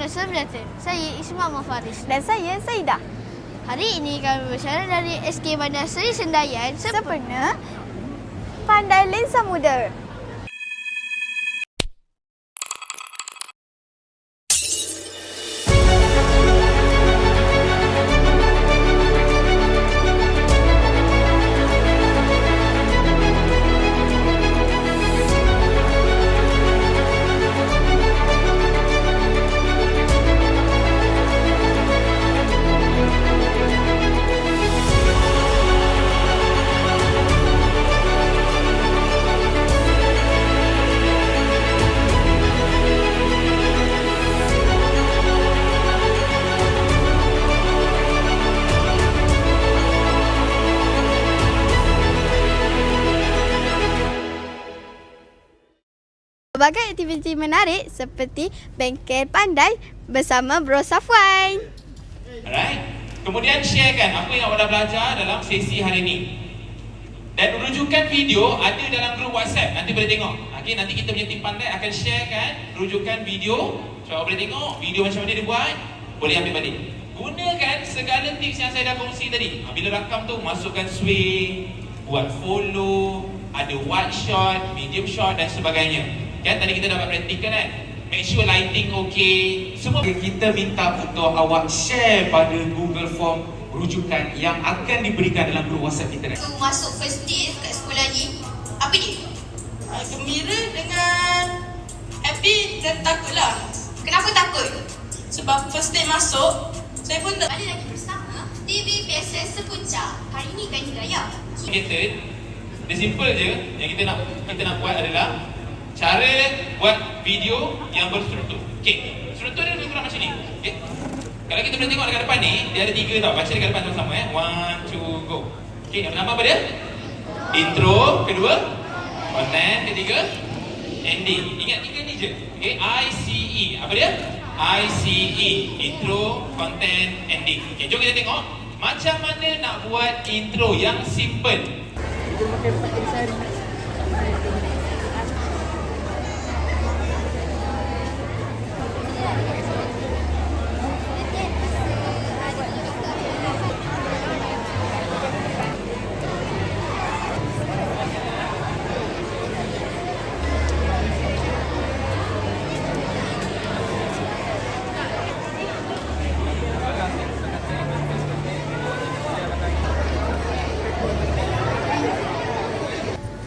Pemirsa Melata, saya Ismail Mafaris. Dan saya Saidah. Hari ini kami berbicara dari SK Bandar Seri Sendayan Sempena Pandai Lensa Muda. Berbagai aktiviti menarik seperti bengkel pandai bersama Bro Safwan. Alright. Kemudian sharekan apa yang awak dah belajar dalam sesi hari ini. Dan rujukan video ada dalam grup WhatsApp. Nanti boleh tengok. Okay, nanti kita punya tim pandai akan sharekan rujukan video. So awak boleh tengok video macam mana dia buat. Boleh ambil balik. Gunakan segala tips yang saya dah kongsi tadi. Bila rakam tu masukkan swing, buat follow, ada wide shot, medium shot dan sebagainya. Kan tadi kita dapat praktikal kan. Make sure lighting okay. Semua kita minta untuk awak share pada Google Form rujukan yang akan diberikan dalam grup WhatsApp kita. So, masuk first day kat sekolah ni, apa dia? Gembira dengan happy dan takutlah. Kenapa takut? Sebab first day masuk, saya pun tak ada lagi bersama TV PSS Sepuncak. Hari ni gaji raya. Method dia simple je. Yang kita nak buat adalah cara buat video yang berstruktur. Okey, struktur dia lebih kurang macam ni. Okey. Kalau kita boleh tengok dekat depan ni, dia ada 3 tau. Baca dekat depan sama-sama 1, 2, go. Okey, yang pertama apa dia? Intro, kedua content, ketiga ending. Ingat 3 ni je. Okey, ICE. Apa dia? ICE. Intro, content, ending. Okey, jom kita tengok macam mana nak buat intro yang simple. Kita pakai 4 hari.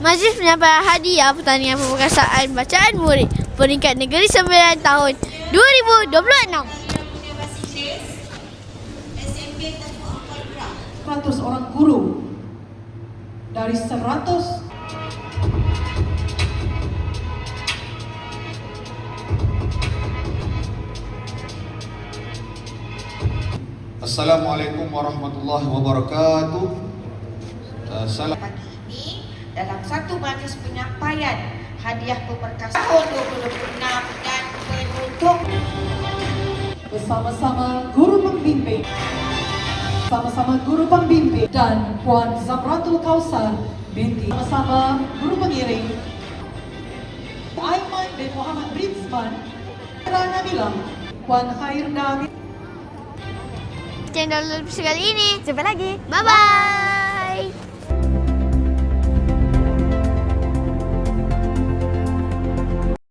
Majlis penyampaian hadiah pertandingan pemberkasaan bacaan murid peringkat negeri 9 tahun 2026. 100 orang guru dari 100. Assalamualaikum warahmatullahi wabarakatuh. Salam. Pagi ini dalam satu majlis penyampaian hadiah pemberkasaan tahun 2026 dan penutup Bersama-sama guru pembimbing, sama-sama guru pembimbing dan Puan Zamratul Kausar binti, sama-sama guru pengiring Aiman bin Muhammad Rizman, Nabila, Puan Khair Nabi. Channel sekali ini. Jumpa lagi. Bye-bye.